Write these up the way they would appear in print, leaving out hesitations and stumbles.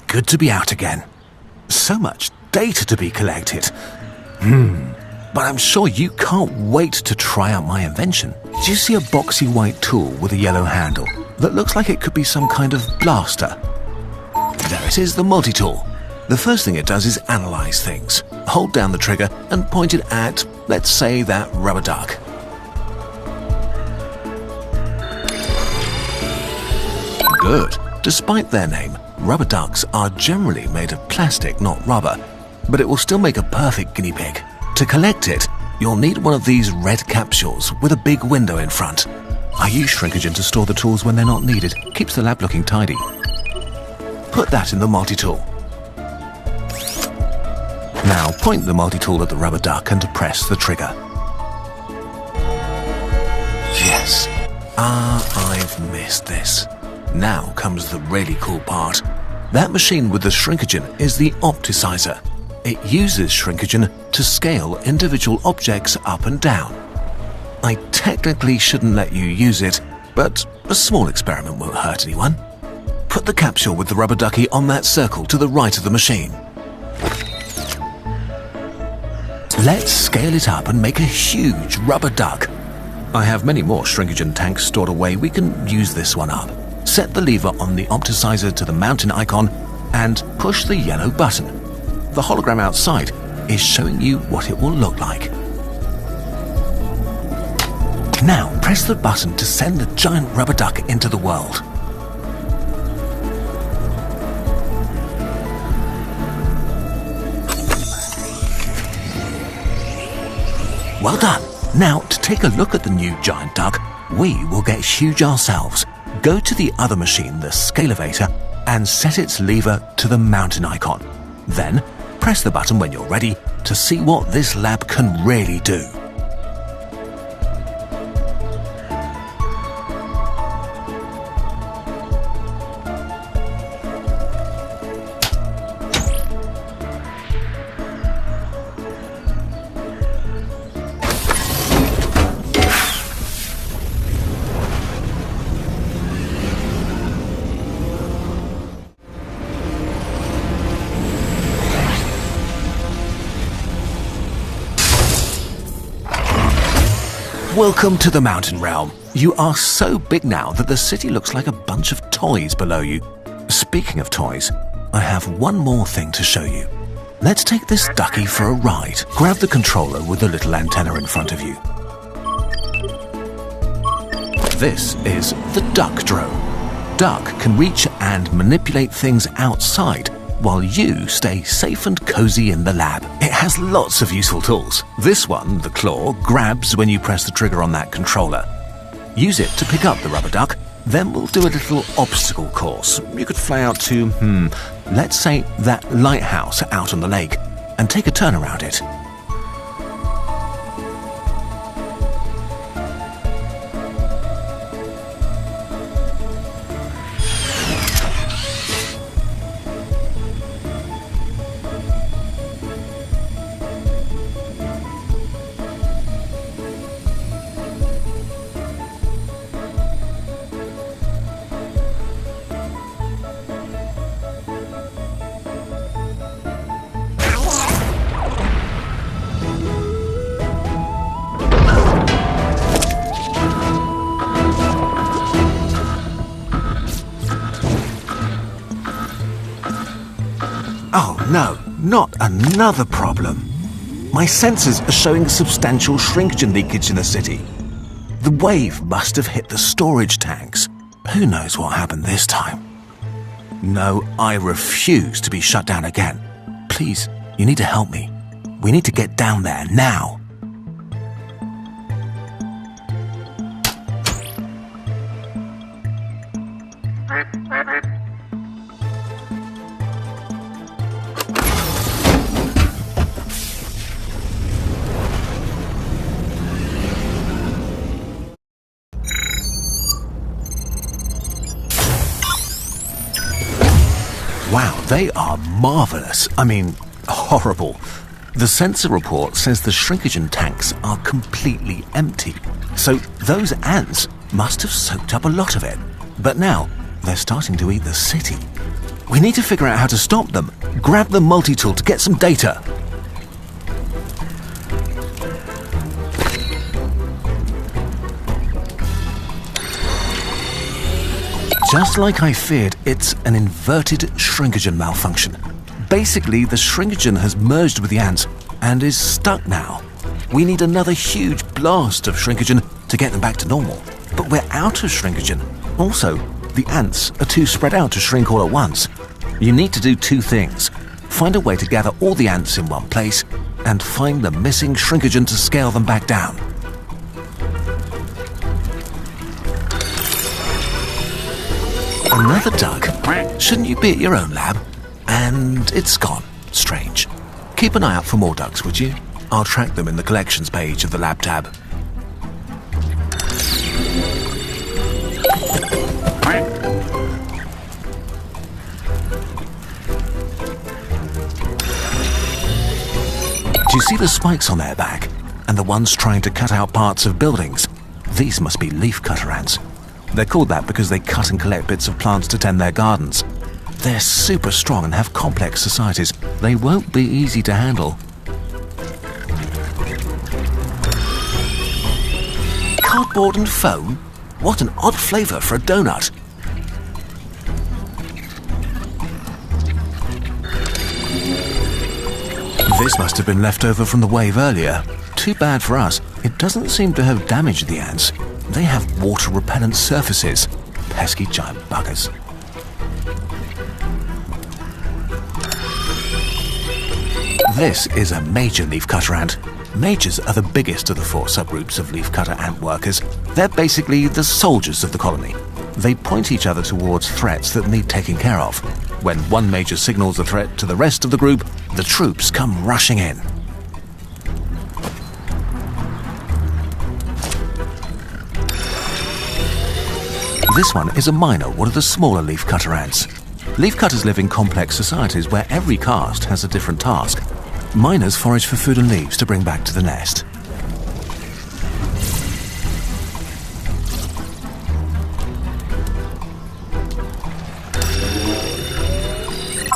good to be out again. So much data to be collected. But I'm sure you can't wait to try out my invention. Do you see a boxy white tool with a yellow handle that looks like it could be some kind of blaster? There it is, the multi-tool. The first thing it does is analyze things. Hold down the trigger and point it at, let's say, that rubber duck. Good. Despite their name, rubber ducks are generally made of plastic, not rubber, but it will still make a perfect guinea pig. To collect it, you'll need one of these red capsules with a big window in front. I use shrinkagen to store the tools when they're not needed. Keeps the lab looking tidy. Put that in the multi-tool. Now point the multi-tool at the rubber duck and press the trigger. Yes. I've missed this. Now comes the really cool part. That machine with the shrinkagen is the opticizer. It uses shrinkagen to scale individual objects up and down. I technically shouldn't let you use it, but a small experiment won't hurt anyone. Put the capsule with the rubber ducky on that circle to the right of the machine. Let's scale it up and make a huge rubber duck. I have many more shrinkagen tanks stored away. We can use this one up. Set the lever on the opticizer to the mountain icon and push the yellow button. The hologram outside is showing you what it will look like. Now press the button to send the giant rubber duck into the world. Well done! Now, to take a look at the new giant duck, we will get huge ourselves. Go to the other machine, the scalevator, and set its lever to the mountain icon. Then, press the button when you're ready to see what this lab can really do. Welcome to the mountain realm. You are so big now that the city looks like a bunch of toys below you. Speaking of toys, I have one more thing to show you. Let's take this ducky for a ride. Grab the controller with the little antenna in front of you. This is the duck drone. Duck can reach and manipulate things outside while you stay safe and cozy in the lab. It has lots of useful tools. This one, the claw, grabs when you press the trigger on that controller. Use it to pick up the rubber duck, then we'll do a little obstacle course. You could fly out to, let's say that lighthouse out on the lake and take a turn around it. Oh no, not another problem. My sensors are showing substantial shrinkagen leakage in the city. The wave must have hit the storage tanks. Who knows what happened this time? No, I refuse to be shut down again. Please, you need to help me. We need to get down there now. Wow, they are marvelous. I mean, horrible. The sensor report says the shrinkagen tanks are completely empty. So those ants must have soaked up a lot of it. But now they're starting to eat the city. We need to figure out how to stop them. Grab the multi-tool to get some data. Just like I feared, it's an inverted shrinkogen malfunction. Basically, the shrinkogen has merged with the ants and is stuck now. We need another huge blast of shrinkogen to get them back to normal. But we're out of shrinkogen. Also, the ants are too spread out to shrink all at once. You need to do two things. Find a way to gather all the ants in one place and find the missing shrinkogen to scale them back down. Another duck? Shouldn't you be at your own lab? And it's gone. Strange. Keep an eye out for more ducks, would you? I'll track them in the collections page of the lab tab. Do you see the spikes on their back? And the ones trying to cut out parts of buildings? These must be leafcutter ants. They're called that because they cut and collect bits of plants to tend their gardens. They're super strong and have complex societies. They won't be easy to handle. Cardboard and foam? What an odd flavour for a donut. This must have been left over from the wave earlier. Too bad for us. It doesn't seem to have damaged the ants. They have water-repellent surfaces. Pesky giant buggers. This is a major leafcutter ant. Majors are the biggest of the 4 subgroups of leafcutter ant workers. They're basically the soldiers of the colony. They point each other towards threats that need taking care of. When one major signals a threat to the rest of the group, the troops come rushing in. This one is a miner, one of the smaller leafcutter ants. Leafcutters live in complex societies where every caste has a different task. Miners forage for food and leaves to bring back to the nest.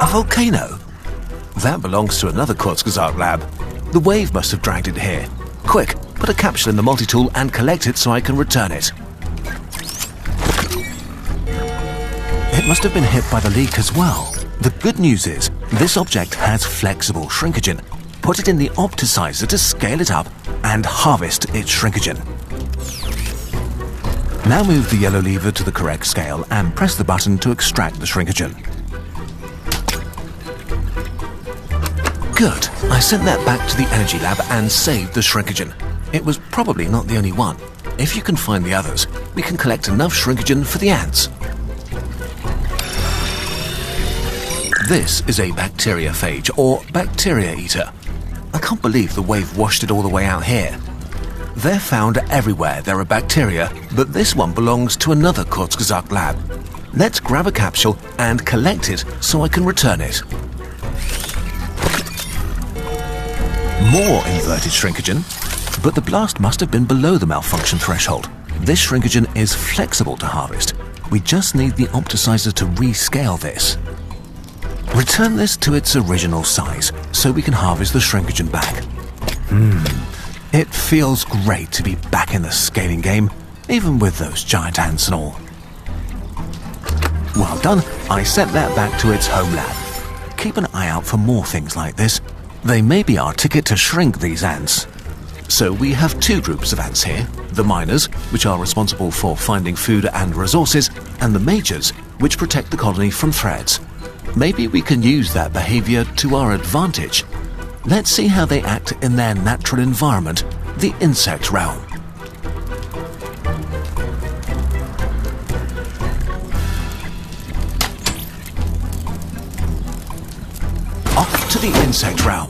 A volcano? That belongs to another Kurzgesagt lab. The wave must have dragged it here. Quick, put a capsule in the multi-tool and collect it so I can return it. It must have been hit by the leak as well. The good news is, this object has flexible shrinkogen. Put it in the opticizer to scale it up and harvest its shrinkogen. Now move the yellow lever to the correct scale and press the button to extract the shrinkogen. Good. I sent that back to the energy lab and saved the shrinkogen. It was probably not the only one. If you can find the others, we can collect enough shrinkogen for the ants. This is a bacteriophage, or bacteria eater. I can't believe the wave washed it all the way out here. They're found everywhere there are bacteria, but this one belongs to another Kurzgesagt lab. Let's grab a capsule and collect it so I can return it. More inverted shrinkogen, but the blast must have been below the malfunction threshold. This shrinkogen is flexible to harvest. We just need the opticizer to rescale this. Return this to its original size so we can harvest the shrinkogen back. It feels great to be back in the scaling game, even with those giant ants and all. Well done, I sent that back to its home lab. Keep an eye out for more things like this. They may be our ticket to shrink these ants. So we have 2 groups of ants here, the miners, which are responsible for finding food and resources, and the majors, which protect the colony from threats. Maybe we can use that behavior to our advantage. Let's see how they act in their natural environment, the insect realm. Off to the insect realm.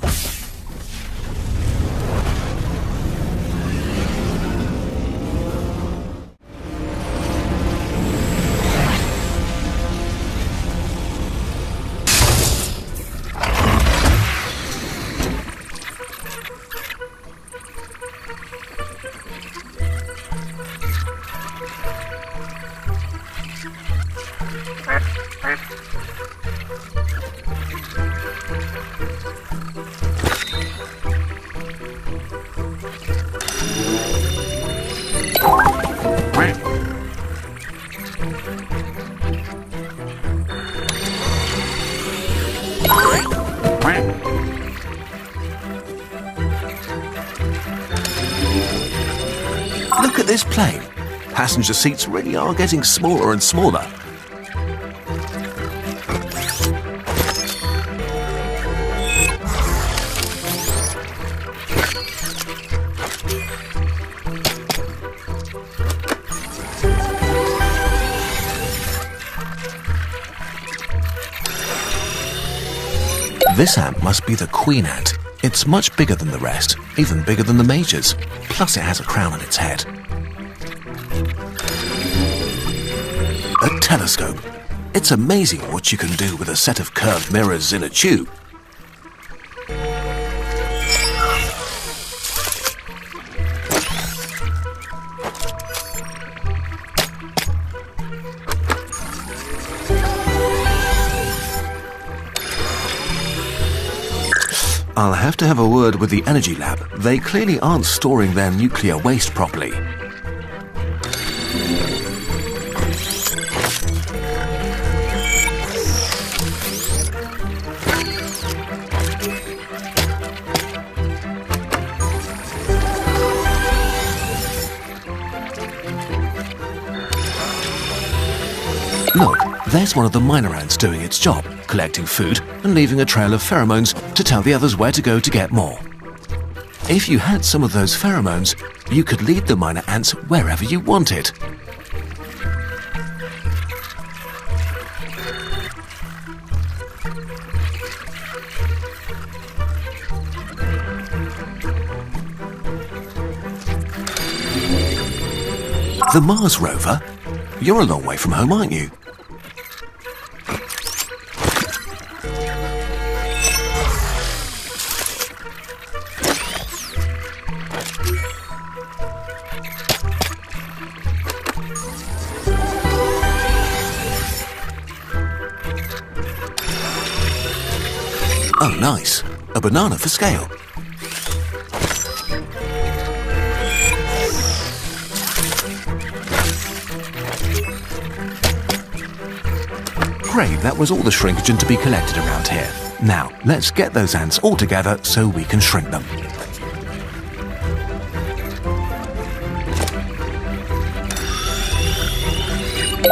Look at this plane. Passenger seats really are getting smaller and smaller. This ant must be the queen ant. It's much bigger than the rest, even bigger than the majors. Plus it has a crown on its head. A telescope. It's amazing what you can do with a set of curved mirrors in a tube. I'll have to have a word with the energy lab. They clearly aren't storing their nuclear waste properly. Look, there's one of the minor ants doing its job, collecting food and leaving a trail of pheromones to tell the others where to go to get more. If you had some of those pheromones, you could lead the minor ants wherever you wanted. The Mars rover? You're a long way from home, aren't you? Oh, nice. A banana for scale. Great, that was all the shrinkagen to be collected around here. Now, let's get those ants all together so we can shrink them.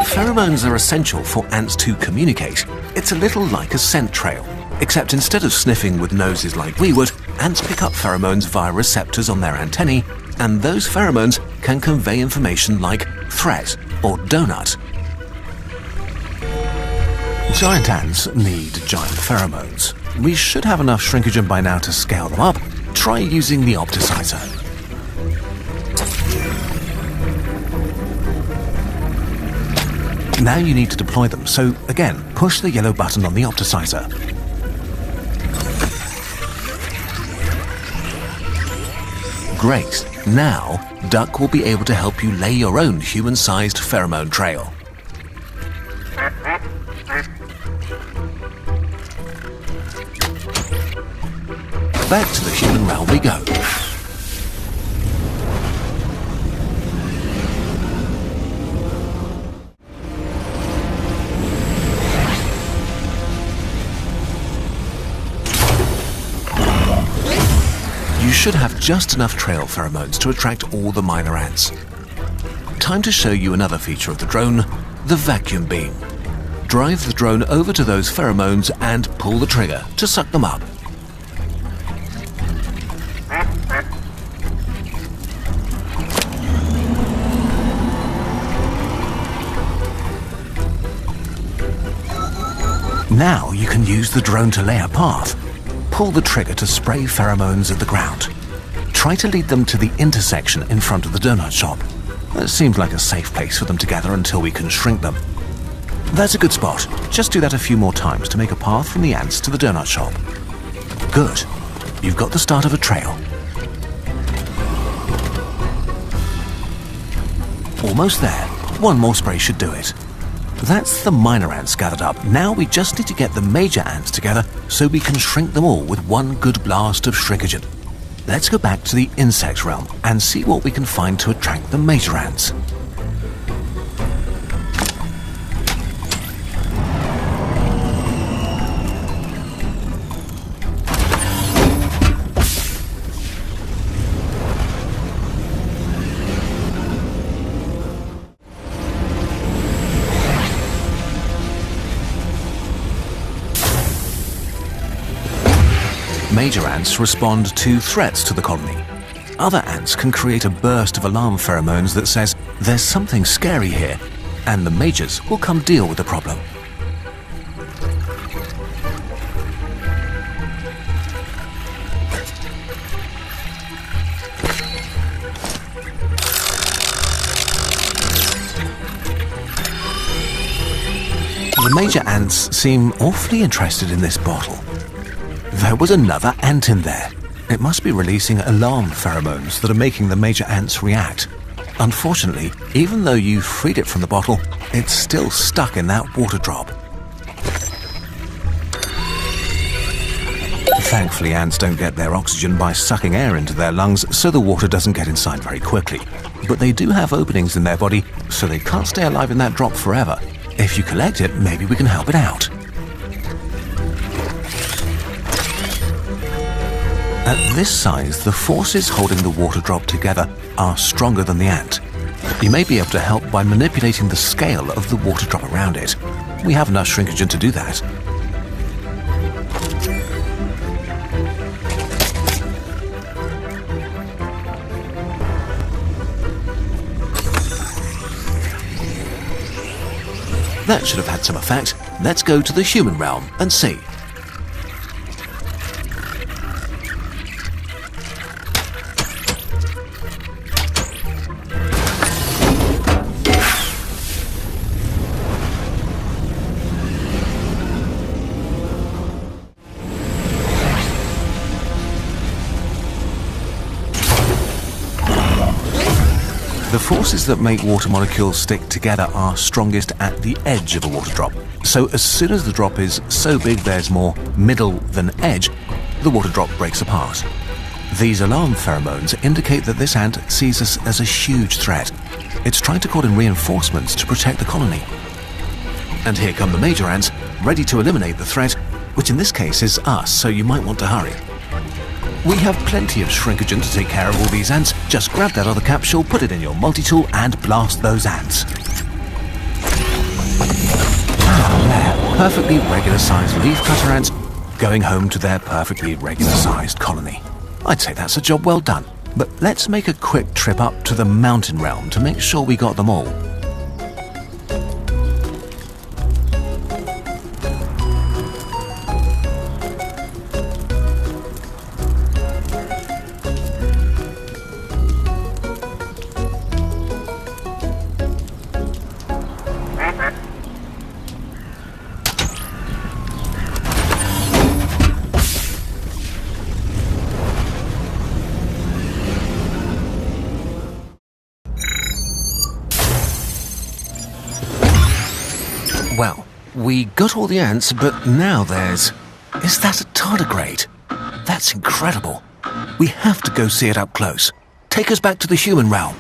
Pheromones are essential for ants to communicate. It's a little like a scent trail, except instead of sniffing with noses like we would, ants pick up pheromones via receptors on their antennae, and those pheromones can convey information like threat or donut. Giant ants need giant pheromones. We should have enough shrinkagen by now to scale them up. Try using the opticizer. Now you need to deploy them, so again, push the yellow button on the opticizer. Great. Now, Duck will be able to help you lay your own human-sized pheromone trail. Back to the human realm we go. You should have just enough trail pheromones to attract all the minor ants. Time to show you another feature of the drone, the vacuum beam. Drive the drone over to those pheromones and pull the trigger to suck them up. Now you can use the drone to lay a path. Pull the trigger to spray pheromones at the ground. Try to lead them to the intersection in front of the donut shop. That seems like a safe place for them to gather until we can shrink them. That's a good spot. Just do that a few more times to make a path from the ants to the donut shop. Good. You've got the start of a trail. Almost there. One more spray should do it. That's the minor ants gathered up. Now we just need to get the major ants together so we can shrink them all with one good blast of shrinkagen. Let's go back to the insect realm and see what we can find to attract the major ants. Major ants respond to threats to the colony. Other ants can create a burst of alarm pheromones that says there's something scary here, and the majors will come deal with the problem. The major ants seem awfully interested in this bottle. There was another ant in there. It must be releasing alarm pheromones that are making the major ants react. Unfortunately, even though you freed it from the bottle, it's still stuck in that water drop. Thankfully, ants don't get their oxygen by sucking air into their lungs, so the water doesn't get inside very quickly. But they do have openings in their body, so they can't stay alive in that drop forever. If you collect it, maybe we can help it out. At this size, the forces holding the water drop together are stronger than the ant. You may be able to help by manipulating the scale of the water drop around it. We have enough shrinkage to do that. That should have had some effect. Let's go to the human realm and see. The forces that make water molecules stick together are strongest at the edge of a water drop. So as soon as the drop is so big there's more middle than edge, the water drop breaks apart. These alarm pheromones indicate that this ant sees us as a huge threat. It's trying to call in reinforcements to protect the colony. And here come the major ants, ready to eliminate the threat, which in this case is us, so you might want to hurry. We have plenty of shrinkagen to take care of all these ants. Just grab that other capsule, put it in your multi-tool and blast those ants. There, perfectly regular-sized leaf-cutter ants going home to their perfectly regular-sized colony. I'd say that's a job well done. But let's make a quick trip up to the mountain realm to make sure we got them all. Well, we got all the ants, but now there's... Is that a tardigrade? That's incredible. We have to go see it up close. Take us back to the human realm.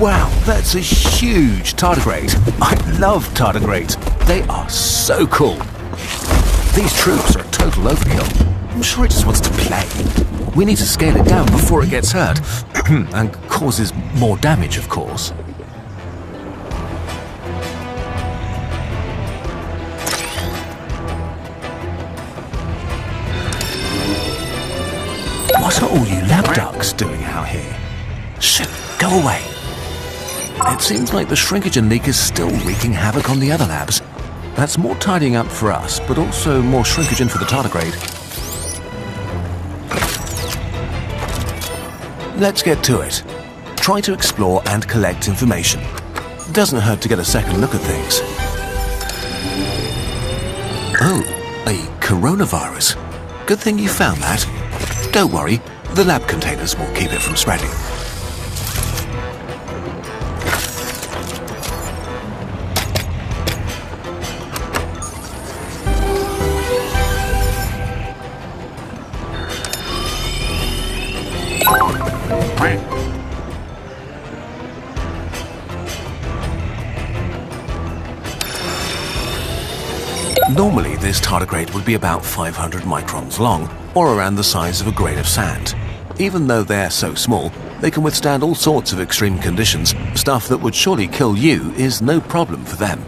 Wow, that's a huge tardigrade. I love tardigrades. They are so cool. These troops are a total overkill. I'm sure it just wants to play. We need to scale it down before it gets hurt and causes more damage, of course. What are all you lab ducks doing out here? Shit, go away. It seems like the shrinkagen leak is still wreaking havoc on the other labs. That's more tidying up for us, but also more shrinkagen for the tardigrade. Let's get to it. Try to explore and collect information. Doesn't hurt to get a second look at things. Oh, a coronavirus. Good thing you found that. Don't worry, the lab containers will keep it from spreading. Normally, this tardigrade would be about 500 microns long, or around the size of a grain of sand. Even though they're so small, they can withstand all sorts of extreme conditions. Stuff that would surely kill you is no problem for them.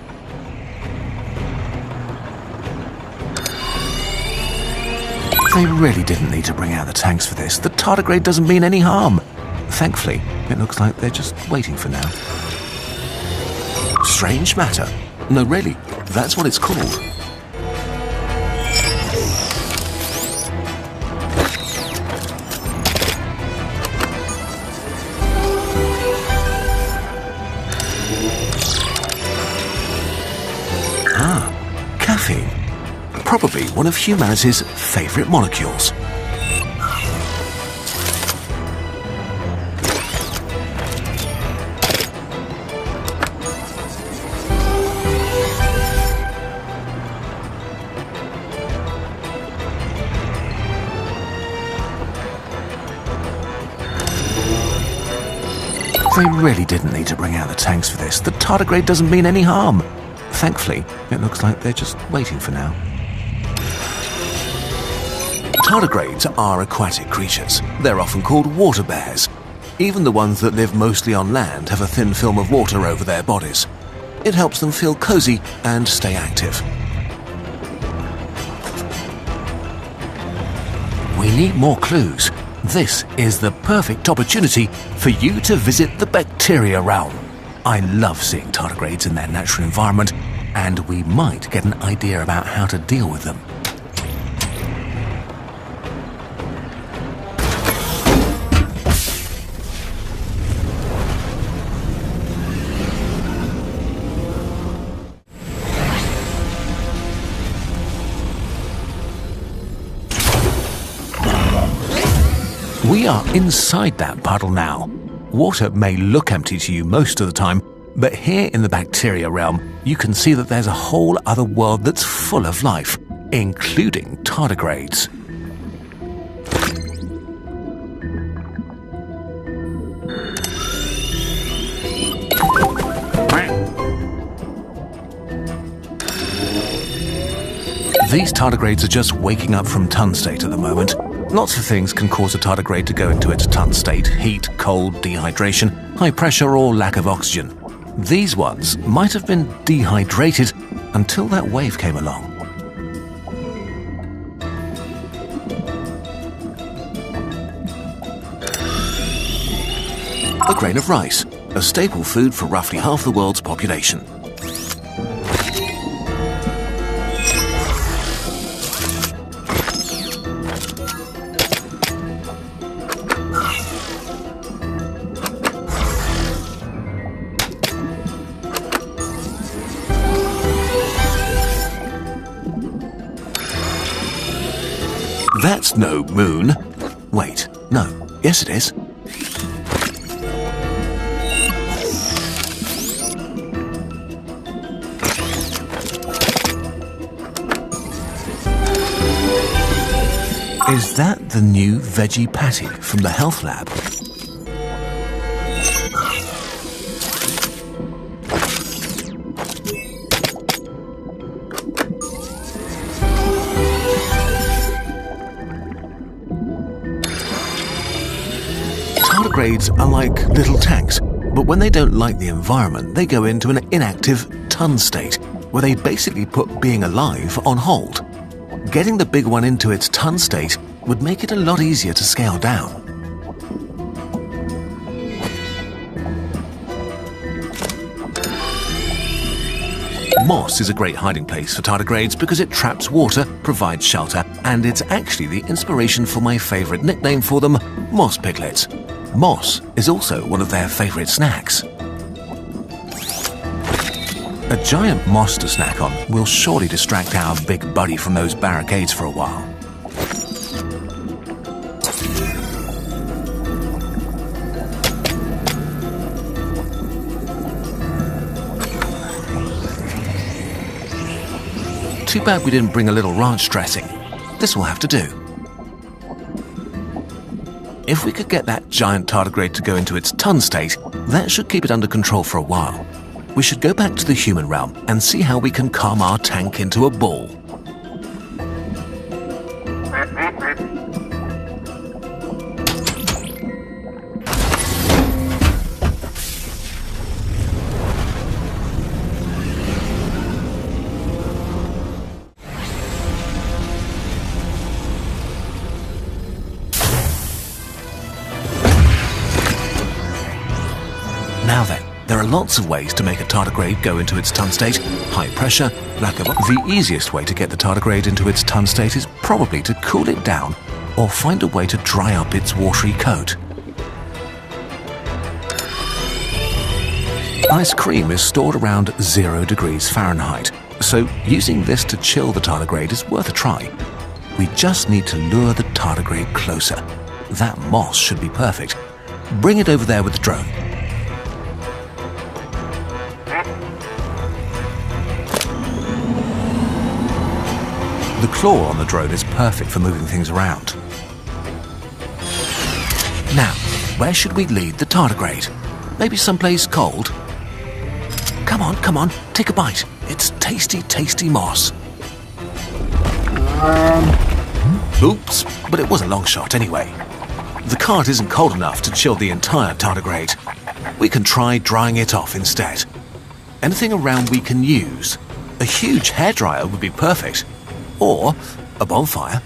They really didn't need to bring out the tanks for this. The tardigrade doesn't mean any harm. Thankfully, it looks like they're just waiting for now. Strange matter. No, really, that's what it's called. Caffeine. Probably one of humanity's favourite molecules. They really didn't need to bring out the tanks for this. The tardigrade doesn't mean any harm. Thankfully, it looks like they're just waiting for now. Tardigrades are aquatic creatures. They're often called water bears. Even the ones that live mostly on land have a thin film of water over their bodies. It helps them feel cozy and stay active. We need more clues. This is the perfect opportunity for you to visit the bacteria realm. I love seeing tardigrades in their natural environment, and we might get an idea about how to deal with them. We are inside that puddle now. Water may look empty to you most of the time, but here in the bacteria realm, you can see that there's a whole other world that's full of life, including tardigrades. These tardigrades are just waking up from tun state at the moment. Lots of things can cause a tardigrade to go into its tun state: heat, cold, dehydration, high pressure, or lack of oxygen. These ones might have been dehydrated until that wave came along. A grain of rice, a staple food for roughly half the world's population. That's no moon. Wait, no. Yes, it is. Is that the new veggie patty from the health lab? Tardigrades are like little tanks, but when they don't like the environment, they go into an inactive tun state, where they basically put being alive on hold. Getting the big one into its tun state would make it a lot easier to scale down. Moss is a great hiding place for tardigrades because it traps water, provides shelter, and it's actually the inspiration for my favourite nickname for them, moss piglets. Moss is also one of their favourite snacks. A giant moss to snack on will surely distract our big buddy from those barricades for a while. Too bad we didn't bring a little ranch dressing. This will have to do. If we could get that giant tardigrade to go into its tun state, that should keep it under control for a while. we should go back to the human realm and see how we can calm our tank into a ball. Now then, there are lots of ways to make a tardigrade go into its tun state. High pressure, lack of... The easiest way to get the tardigrade into its tun state is probably to cool it down or find a way to dry up its watery coat. Ice cream is stored around 0 degrees Fahrenheit, so using this to chill the tardigrade is worth a try. We just need to lure the tardigrade closer. That moss should be perfect. Bring it over there with the drone. The claw on the drone is perfect for moving things around. Now, where should we lead the tardigrade? Maybe someplace cold? Come on, take a bite. It's tasty, tasty moss. Oops, but it was a long shot anyway. The cart isn't cold enough to chill the entire tardigrade. We can try drying it off instead. Anything around we can use. A huge hairdryer would be perfect. Or a bonfire.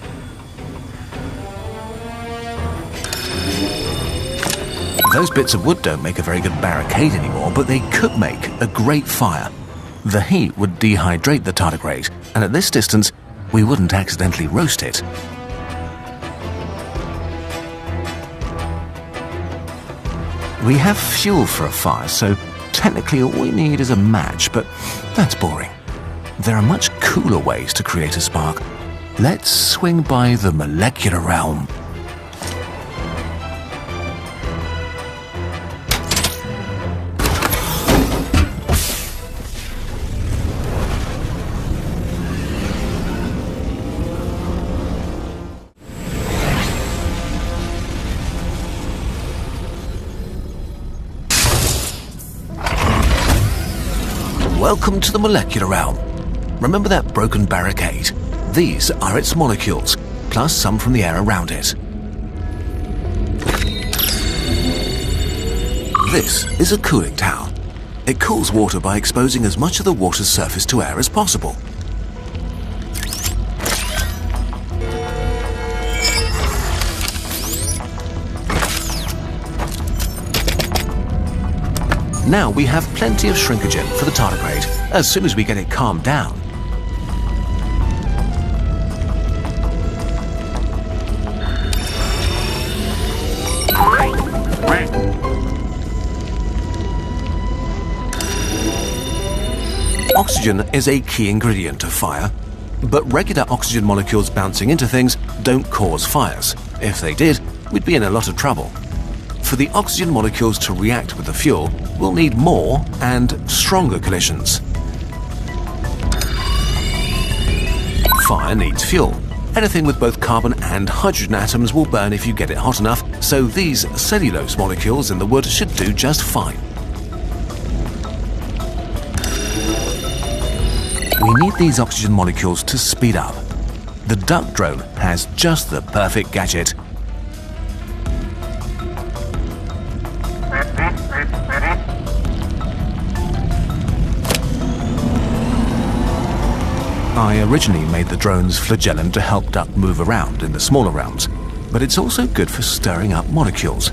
Those bits of wood don't make a very good barricade anymore, but they could make a great fire. The heat would dehydrate the tardigrade, and at this distance, we wouldn't accidentally roast it. We have fuel for a fire, so technically all we need is a match, but that's boring. There are much cooler ways to create a spark. Let's swing by the molecular realm. Welcome to the molecular realm. Remember that broken barricade? These are its molecules, plus some from the air around it. This is a cooling tower. It cools water by exposing as much of the water's surface to air as possible. Now we have plenty of shrinkagen for the tardigrade as soon as we get it calmed down. Oxygen is a key ingredient of fire, but regular oxygen molecules bouncing into things don't cause fires. If they did, we'd be in a lot of trouble. For the oxygen molecules to react with the fuel, we'll need more and stronger collisions. Fire needs fuel. Anything with both carbon and hydrogen atoms will burn if you get it hot enough, so these cellulose molecules in the wood should do just fine. We need these oxygen molecules to speed up. The duck drone has just the perfect gadget. I originally made the drone's flagellum to help duck move around in the smaller realms, but it's also good for stirring up molecules.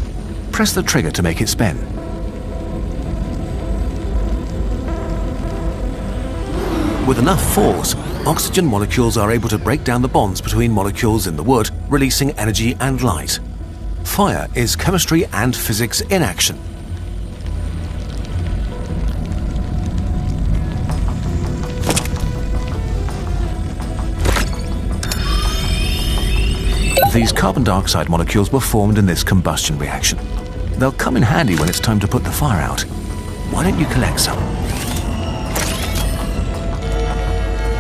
Press the trigger to make it spin. With enough force, oxygen molecules are able to break down the bonds between molecules in the wood, releasing energy and light. Fire is chemistry and physics in action. These carbon dioxide molecules were formed in this combustion reaction. They'll come in handy when it's time to put the fire out. Why don't you collect some?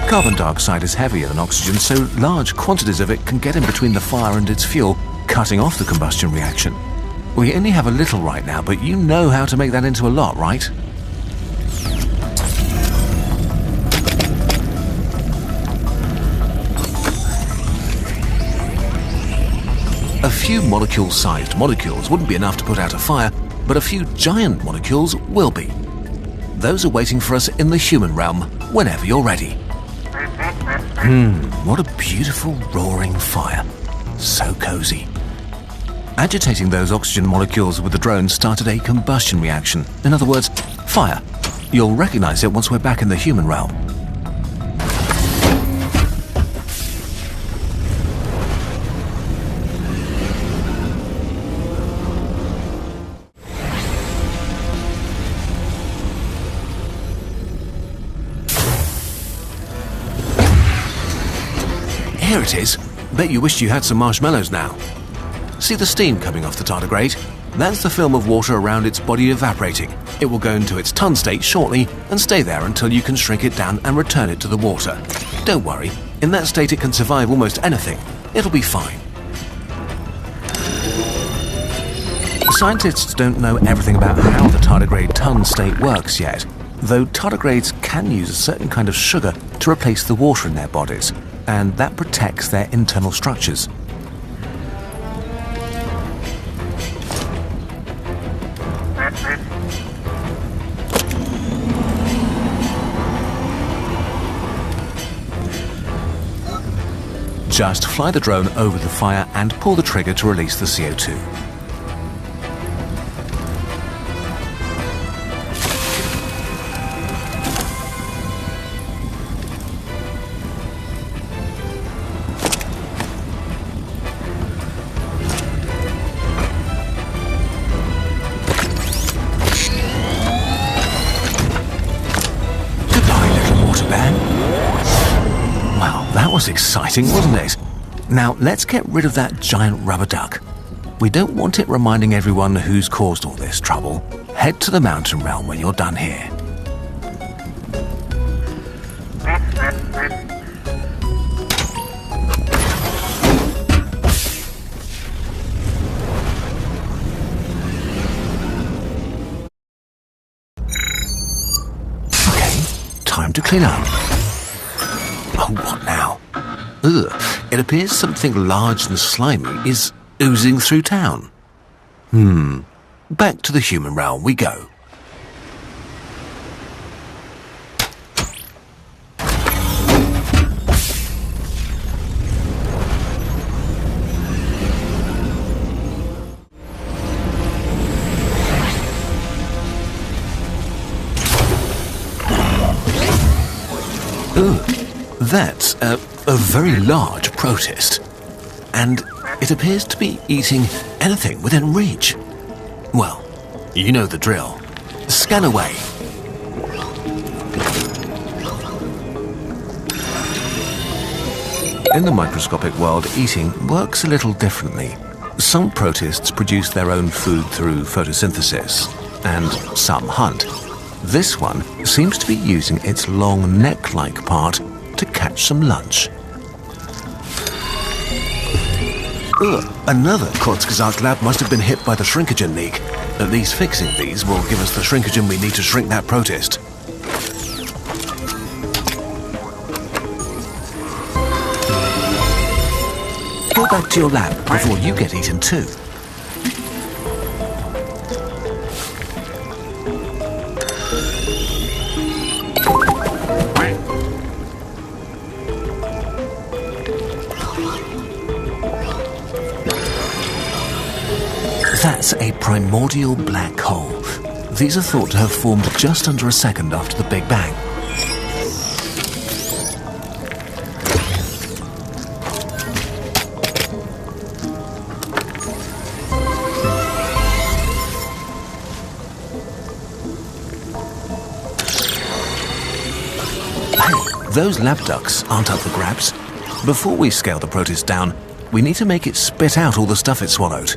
Carbon dioxide is heavier than oxygen, so large quantities of it can get in between the fire and its fuel, cutting off the combustion reaction. We only have a little right now, but you know how to make that into a lot, right? A few molecule-sized molecules wouldn't be enough to put out a fire, but a few giant molecules will be. Those are waiting for us in the human realm whenever you're ready. What a beautiful roaring fire. So cozy. Agitating those oxygen molecules with the drone started a combustion reaction. In other words, fire. You'll recognize it once we're back in the human realm. Here it is. Bet you wished you had some marshmallows now. See the steam coming off the tardigrade? That's the film of water around its body evaporating. It will go into its ton state shortly and stay there until you can shrink it down and return it to the water. Don't worry, in that state it can survive almost anything. It'll be fine. Scientists don't know everything about how the tardigrade ton state works yet, though tardigrades can use a certain kind of sugar to replace the water in their bodies, and that protects their internal structures. Just fly the drone over the fire and pull the trigger to release the CO2. That was exciting, wasn't it? Now, let's get rid of that giant rubber duck. We don't want it reminding everyone who's caused all this trouble. Head to the mountain realm when you're done here. Okay, time to clean up. Oh, what now? Ugh, it appears something large and slimy is oozing through town. Back to the human realm we go. Ugh. That's a very large protist, and it appears to be eating anything within reach. Well, you know the drill. Scan away. In the microscopic world, eating works a little differently. Some protists produce their own food through photosynthesis, and some hunt. This one seems to be using its long neck-like part to catch some lunch. Another Kurzgesagt lab must have been hit by the shrinkogen leak. At least fixing these will give us the shrinkogen we need to shrink that protist. Go back to your lab before you get eaten too. That's a primordial black hole. These are thought to have formed just under a second after the Big Bang. Hey, those lab ducks aren't up for grabs. Before we scale the protist down, we need to make it spit out all the stuff it swallowed.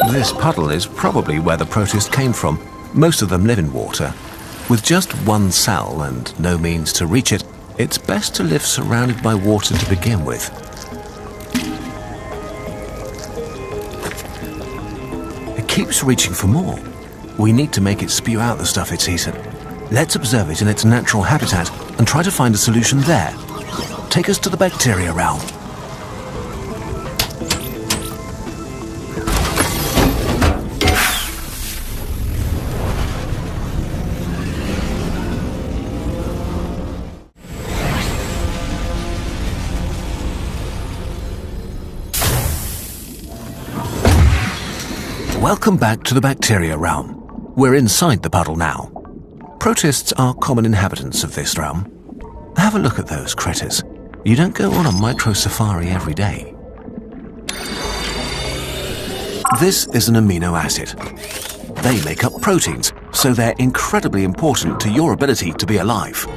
This puddle is probably where the protist came from. Most of them live in water. With just one cell and no means to reach it, it's best to live surrounded by water to begin with. It keeps reaching for more. We need to make it spew out the stuff it's eaten. Let's observe it in its natural habitat and try to find a solution there. take us to the bacteria realm. Welcome back to the bacteria realm. We're inside the puddle now. Protists are common inhabitants of this realm. Have a look at those critters. You don't go on a micro safari every day. This is an amino acid. They make up proteins, so they're incredibly important to your ability to be alive.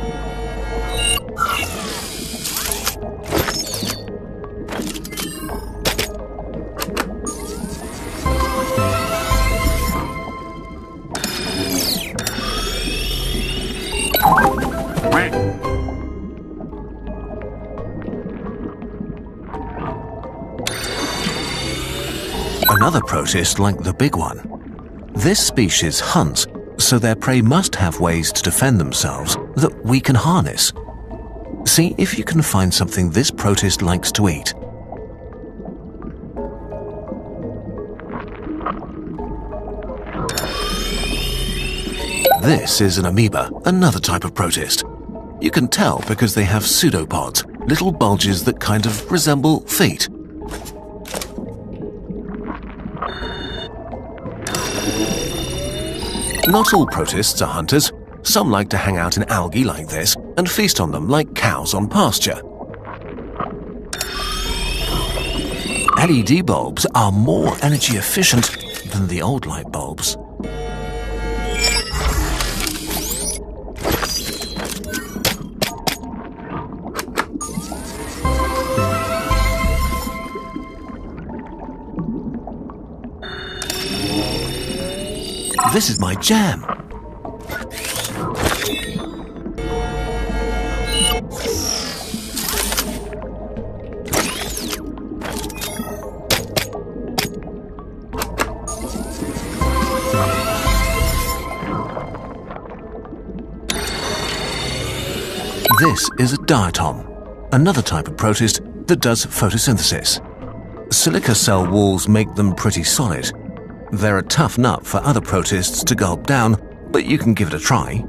Another protist like the big one. This species hunts, so their prey must have ways to defend themselves that we can harness. See if you can find something this protist likes to eat. This is an amoeba, another type of protist. You can tell because they have pseudopods, little bulges that kind of resemble feet. Not all protists are hunters. Some like to hang out in algae like this and feast on them like cows on pasture. LED bulbs are more energy efficient than the old light bulbs. This is my jam. This is a diatom, another type of protist that does photosynthesis. Silica cell walls make them pretty solid. They're a tough nut for other protists to gulp down, but you can give it a try.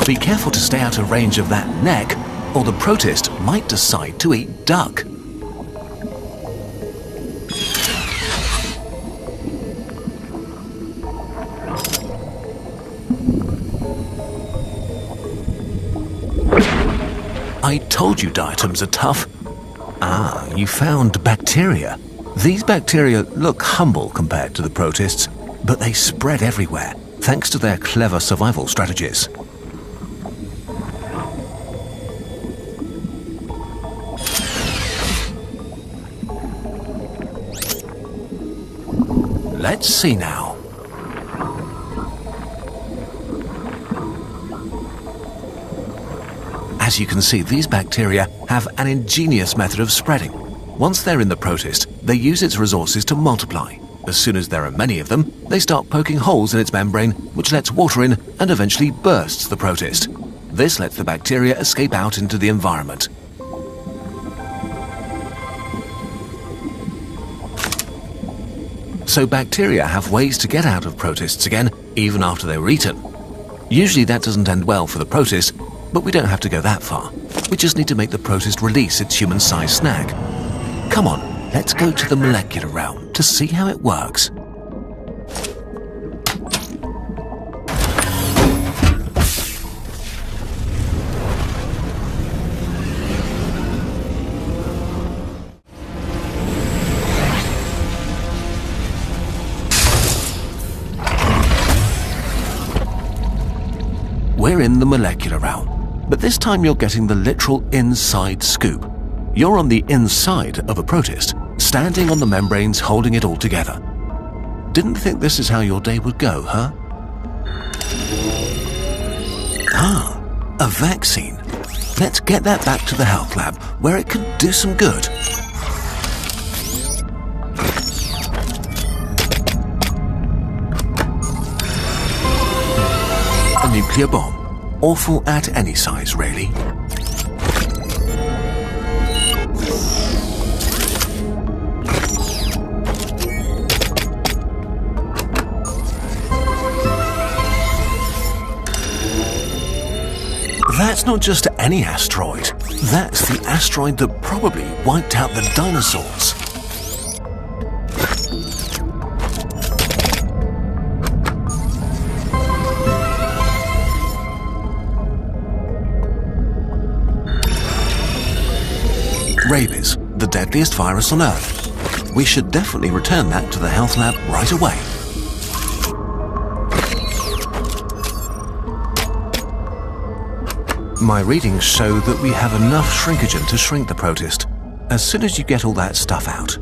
Be careful to stay out of range of that neck, or the protist might decide to eat duck. I told you diatoms are tough. Ah, you found bacteria. These bacteria look humble compared to the protists, but they spread everywhere, thanks to their clever survival strategies. Let's see now. As you can see, these bacteria have an ingenious method of spreading. Once they're in the protist, they use its resources to multiply. As soon as there are many of them, they start poking holes in its membrane, which lets water in and eventually bursts the protist. This lets the bacteria escape out into the environment. So bacteria have ways to get out of protists again, even after they were eaten. Usually that doesn't end well for the protist, but we don't have to go that far. We just need to make the protist release its human-sized snack. Come on, let's go to the molecular realm to see how it works. We're in the molecular realm, but this time you're getting the literal inside scoop. You're on the inside of a protist, standing on the membranes holding it all together. Didn't think this is how your day would go, huh? Ah, a vaccine. Let's get that back to the health lab, where it can do some good. A new nuclear bomb. Awful at any size, really. That's not just any asteroid. That's the asteroid that probably wiped out the dinosaurs. Rabies, the deadliest virus on Earth. We should definitely return that to the health lab right away. My readings show that we have enough shrinkogen to shrink the protist, as soon as you get all that stuff out.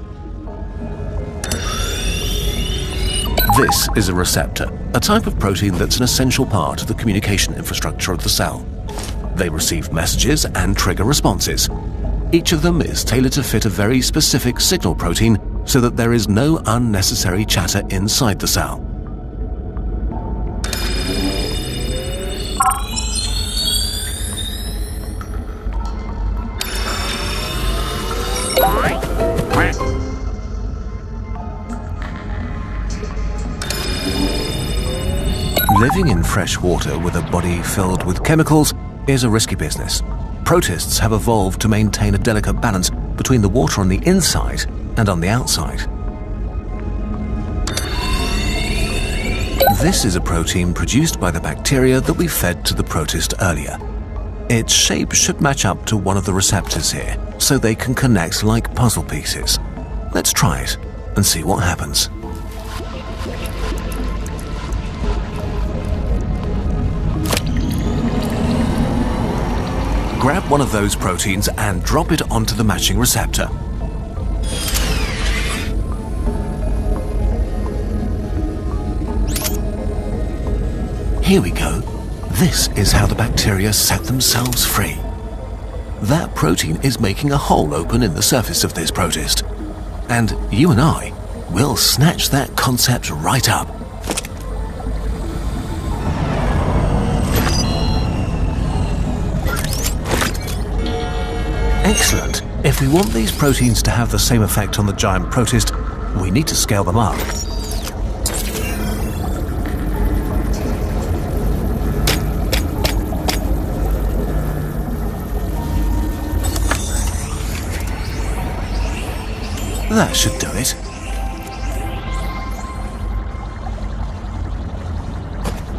This is a receptor, a type of protein that's an essential part of the communication infrastructure of the cell. They receive messages and trigger responses. Each of them is tailored to fit a very specific signal protein so that there is no unnecessary chatter inside the cell. Living in fresh water with a body filled with chemicals is a risky business. Protists have evolved to maintain a delicate balance between the water on the inside and on the outside. This is a protein produced by the bacteria that we fed to the protist earlier. Its shape should match up to one of the receptors here, so they can connect like puzzle pieces. Let's try it and see what happens. Grab one of those proteins and drop it onto the matching receptor. Here we go. This is how the bacteria set themselves free. That protein is making a hole open in the surface of this protist. And you and I will snatch that concept right up. Excellent. If we want these proteins to have the same effect on the giant protist, we need to scale them up. That should do it.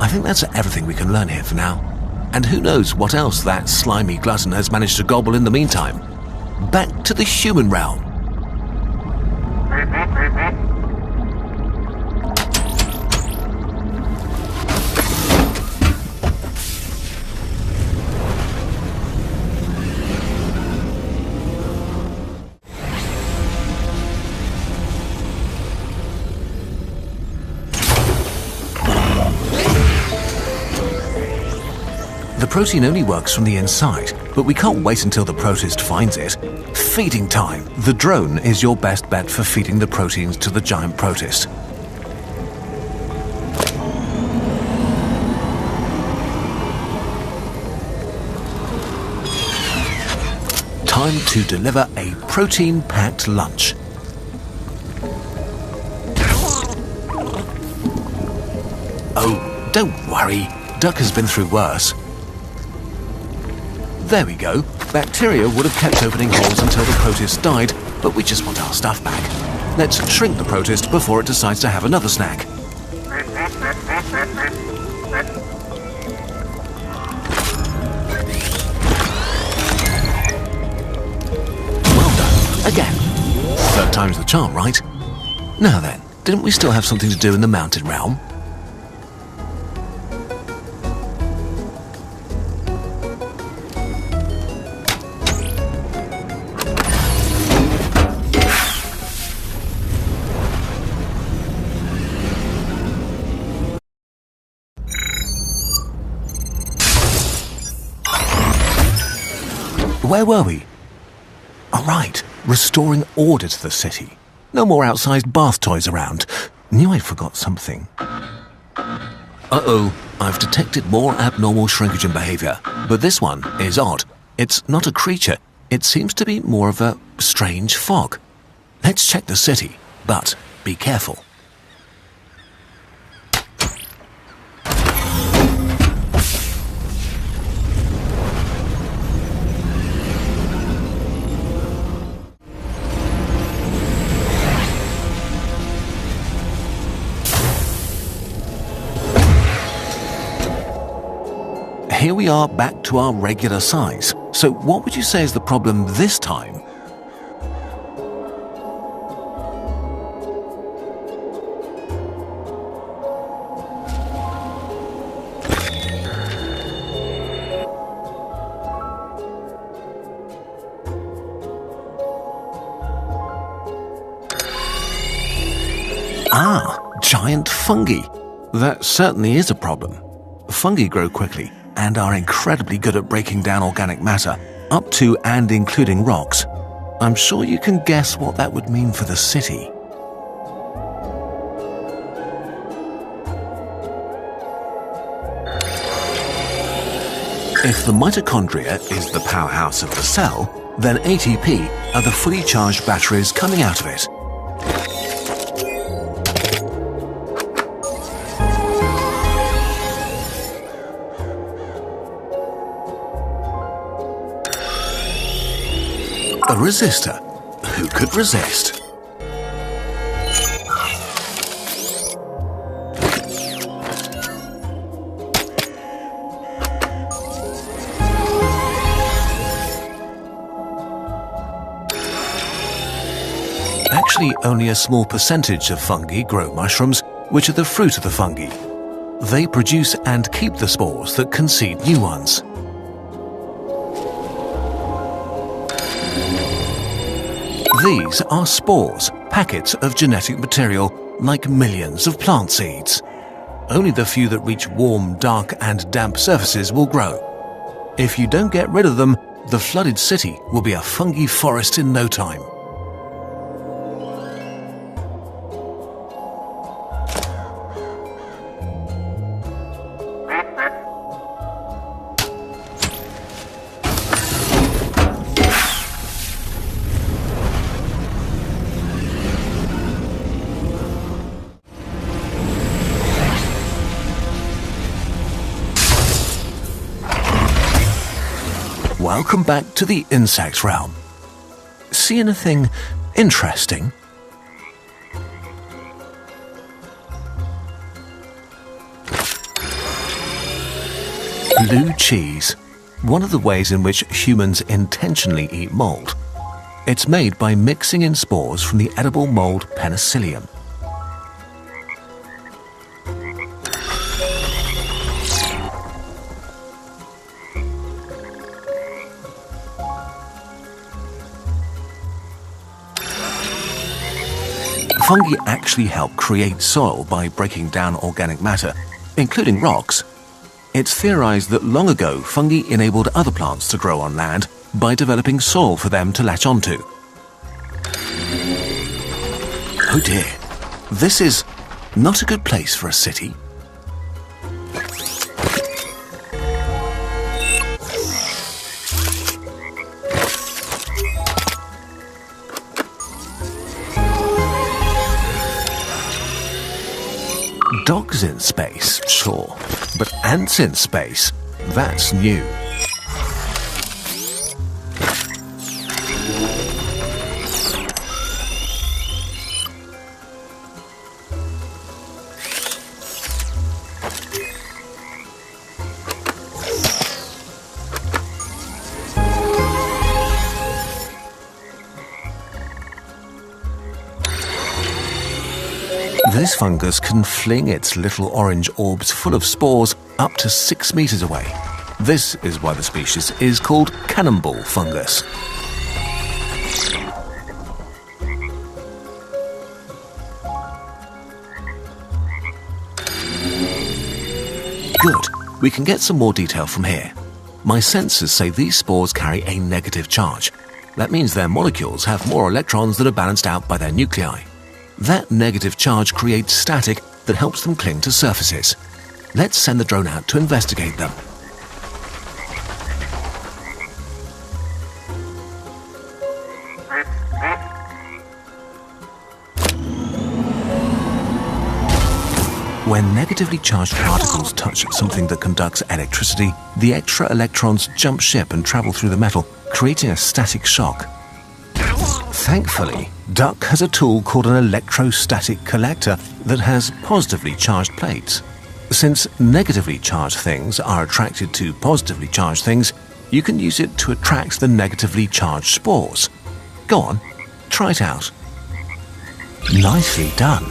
I think that's everything we can learn here for now. And who knows what else that slimy glutton has managed to gobble in the meantime. Back to the human realm. The protein only works from the inside, but we can't wait until the protist finds it. Feeding time. The drone is your best bet for feeding the proteins to the giant protist. Time to deliver a protein-packed lunch. Oh, don't worry. Duck has been through worse. There we go. Bacteria would have kept opening holes until the protist died, but we just want our stuff back. Let's shrink the protist before it decides to have another snack. Well done. Again. Third time's the charm, right? Now then, didn't we still have something to do in the mountain realm? Where were we? All right, restoring order to the city. No more outsized bath toys around. Knew I forgot something. Uh-oh, I've detected more abnormal shrinkage and behavior, but this one is odd. It's not a creature. It seems to be more of a strange fog. Let's check the city, but be careful. Here we are back to our regular size. So what would you say is the problem this time? Giant fungi. That certainly is a problem. Fungi grow quickly and are incredibly good at breaking down organic matter, up to and including rocks. I'm sure you can guess what that would mean for the city. If the mitochondria is the powerhouse of the cell, then ATP are the fully charged batteries coming out of it. A resistor. Who could resist? Actually, only a small percentage of fungi grow mushrooms, which are the fruit of the fungi. They produce and keep the spores that can seed new ones. These are spores, packets of genetic material, like millions of plant seeds. Only the few that reach warm, dark and damp surfaces will grow. If you don't get rid of them, the flooded city will be a fungi forest in no time. Welcome back to the insect realm. See anything interesting? Blue cheese, one of the ways in which humans intentionally eat mold. It's made by mixing in spores from the edible mold Penicillium. Fungi actually help create soil by breaking down organic matter, including rocks. It's theorized that long ago fungi enabled other plants to grow on land by developing soil for them to latch onto. Oh dear, this is not a good place for a city. Dogs in space, sure, but ants in space, that's new. This fungus can fling its little orange orbs full of spores up to 6 meters away. This is why the species is called cannonball fungus. Good, we can get some more detail from here. My sensors say these spores carry a negative charge. That means their molecules have more electrons that are balanced out by their nuclei. That negative charge creates static that helps them cling to surfaces. Let's send the drone out to investigate them. When negatively charged particles touch something that conducts electricity, the extra electrons jump ship and travel through the metal, creating a static shock. Thankfully, Duck has a tool called an electrostatic collector that has positively charged plates. Since negatively charged things are attracted to positively charged things, you can use it to attract the negatively charged spores. Go on, try it out. Nicely done.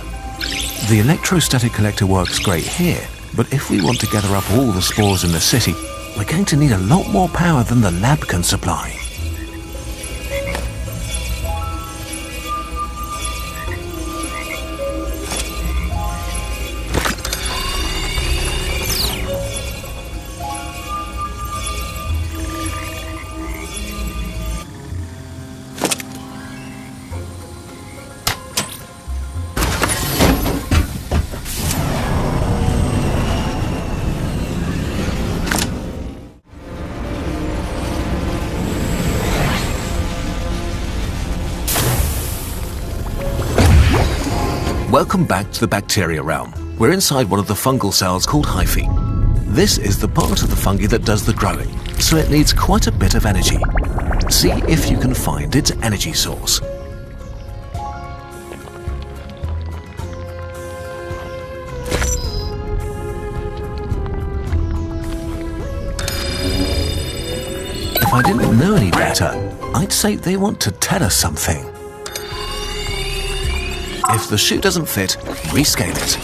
The electrostatic collector works great here, but if we want to gather up all the spores in the city, we're going to need a lot more power than the lab can supply. Welcome back to the bacteria realm. We're inside one of the fungal cells called hyphae. This is the part of the fungi that does the growing, so it needs quite a bit of energy. See if you can find its energy source. If I didn't know any better, I'd say they want to tell us something. If the shoe doesn't fit, rescale it.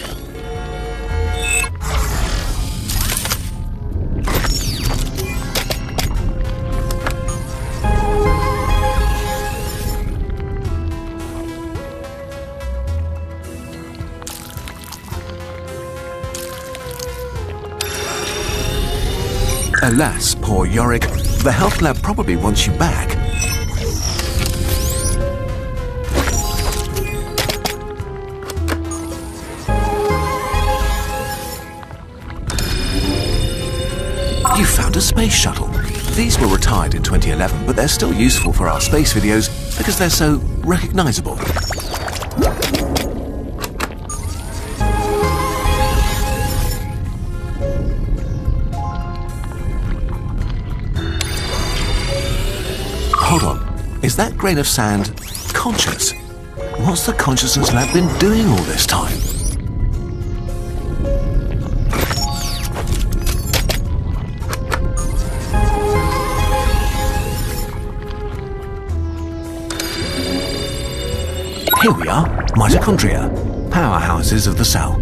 Alas, poor Yorick, the health lab probably wants you back. You found a space shuttle. These were retired in 2011, but they're still useful for our space videos because they're so recognizable. Hold on, is that grain of sand conscious? What's the consciousness lab been doing all this time? Here we are, mitochondria, powerhouses of the cell.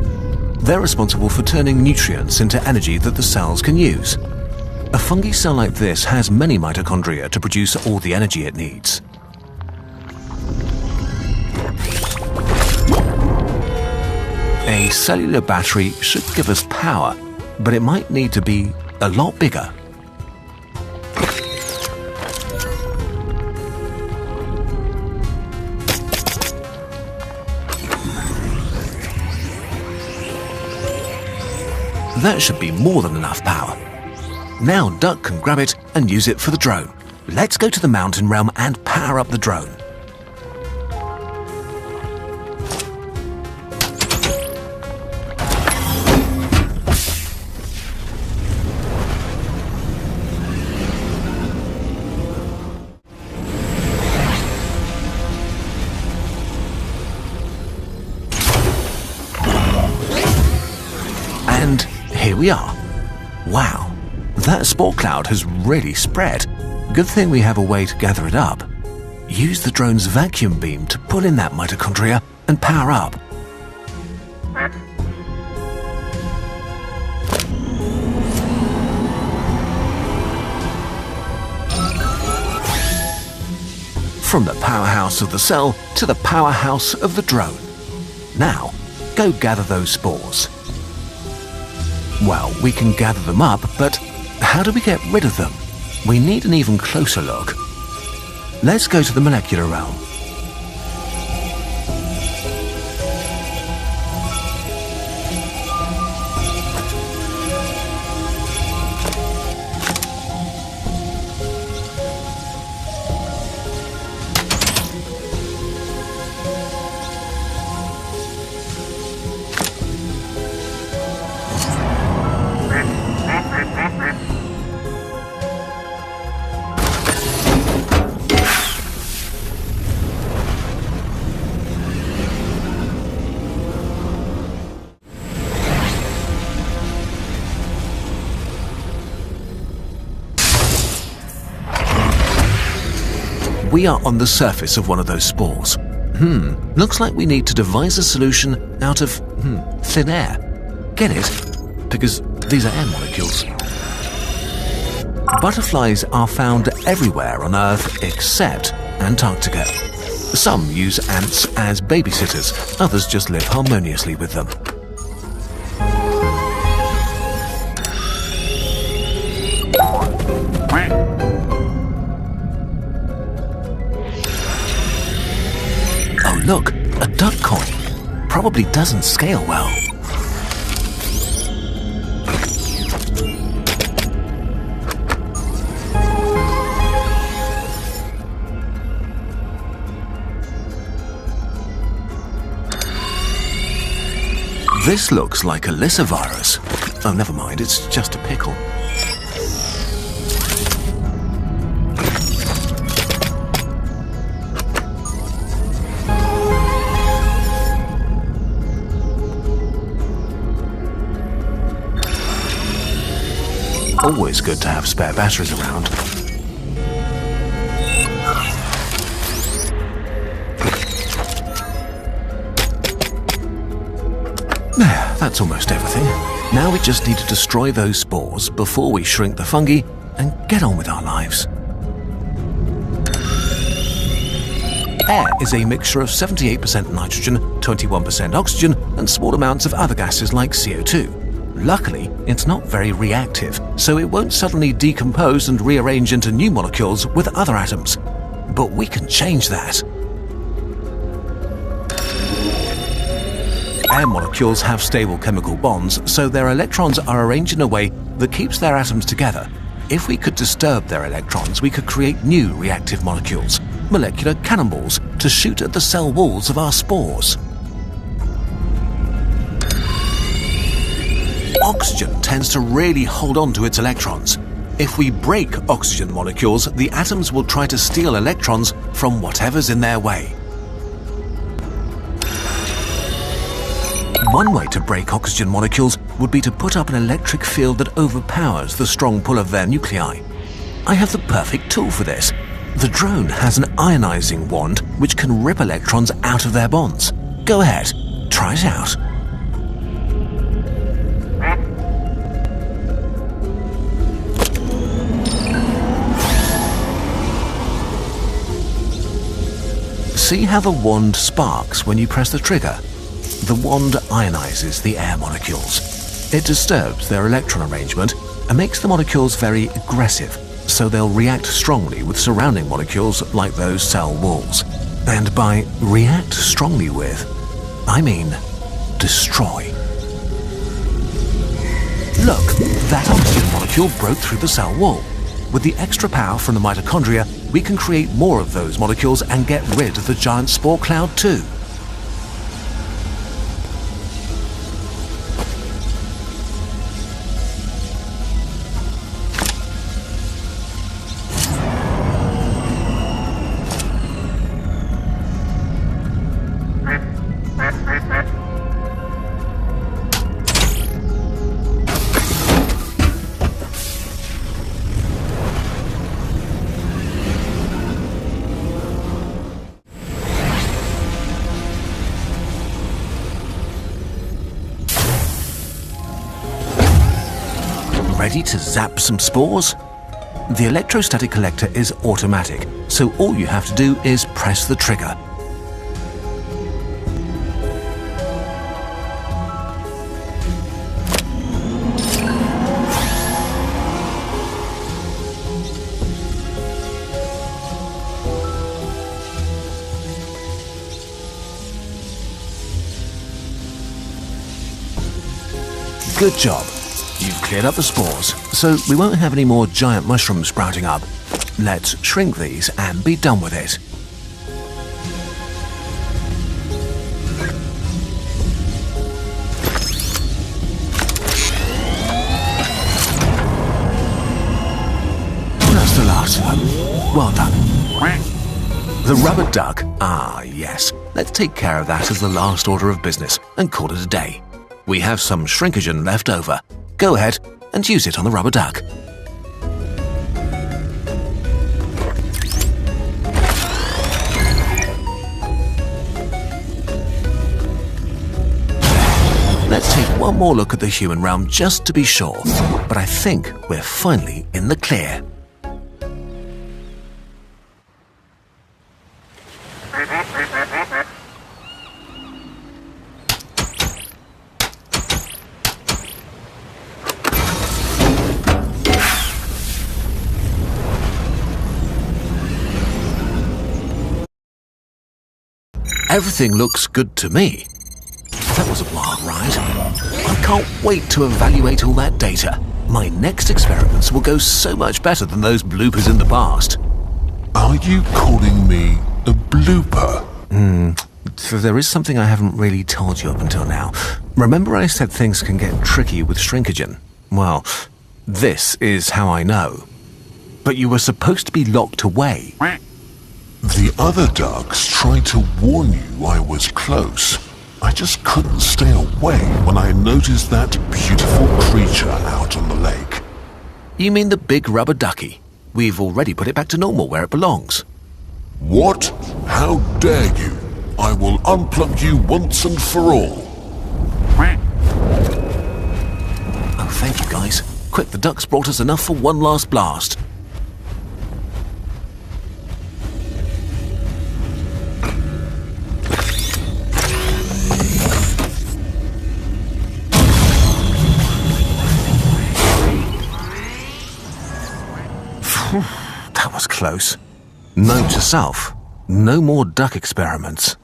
They're responsible for turning nutrients into energy that the cells can use. A fungi cell like this has many mitochondria to produce all the energy it needs. A cellular battery should give us power, but it might need to be a lot bigger. That should be more than enough power. Now Duck can grab it and use it for the drone. Let's go to the mountain realm and power up the drone. And here we are. Wow, that spore cloud has really spread. Good thing we have a way to gather it up. Use the drone's vacuum beam to pull in that mitochondria and power up. From the powerhouse of the cell to the powerhouse of the drone. Now, go gather those spores. Well, we can gather them up, but how do we get rid of them? We need an even closer look. Let's go to the molecular realm. We are on the surface of one of those spores. Looks like we need to devise a solution out of, thin air. Get it? Because these are air molecules. Butterflies are found everywhere on Earth except Antarctica. Some use ants as babysitters, others just live harmoniously with them. Oh look, a duck coin. Probably doesn't scale well. This looks like a lyssavirus. Oh, never mind, it's just a pickle. Always good to have spare batteries around. There, that's almost everything. Now we just need to destroy those spores before we shrink the fungi and get on with our lives. Air is a mixture of 78% nitrogen, 21% oxygen, and small amounts of other gases like CO2. Luckily, it's not very reactive, so it won't suddenly decompose and rearrange into new molecules with other atoms. But we can change that. Air molecules have stable chemical bonds, so their electrons are arranged in a way that keeps their atoms together. If we could disturb their electrons, we could create new reactive molecules, molecular cannonballs, to shoot at the cell walls of our spores. Oxygen tends to really hold on to its electrons. If we break oxygen molecules, the atoms will try to steal electrons from whatever's in their way. One way to break oxygen molecules would be to put up an electric field that overpowers the strong pull of their nuclei. I have the perfect tool for this. The drone has an ionizing wand which can rip electrons out of their bonds. Go ahead, try it out. See how the wand sparks when you press the trigger? The wand ionizes the air molecules. It disturbs their electron arrangement and makes the molecules very aggressive, so they'll react strongly with surrounding molecules like those cell walls. And by react strongly with, I mean destroy. Look, that oxygen molecule broke through the cell wall. With the extra power from the mitochondria, we can create more of those molecules and get rid of the giant spore cloud too. Ready to zap some spores? The electrostatic collector is automatic, so all you have to do is press the trigger. Good job. You've cleared up the spores, so we won't have any more giant mushrooms sprouting up. Let's shrink these and be done with it. That's the last one. Well done. The rubber duck. Ah, yes. Let's take care of that as the last order of business and call it a day. We have some shrinkogen left over. Go ahead and use it on the rubber duck. Let's take one more look at the human realm just to be sure. But I think we're finally in the clear. Everything looks good to me. That was a wild ride. I can't wait to evaluate all that data. My next experiments will go so much better than those bloopers in the past. Are you calling me a blooper? So there is something I haven't really told you up until now. Remember I said things can get tricky with shrinkagen? Well, this is how I know. But you were supposed to be locked away. The other ducks tried to warn you I was close. I just couldn't stay away when I noticed that beautiful creature out on the lake. You mean the big rubber ducky? We've already put it back to normal where it belongs. What? How dare you? I will unplug you once and for all. Oh, thank you, guys. Quick, the ducks brought us enough for one last blast. That was close. Note to self, no more duck experiments.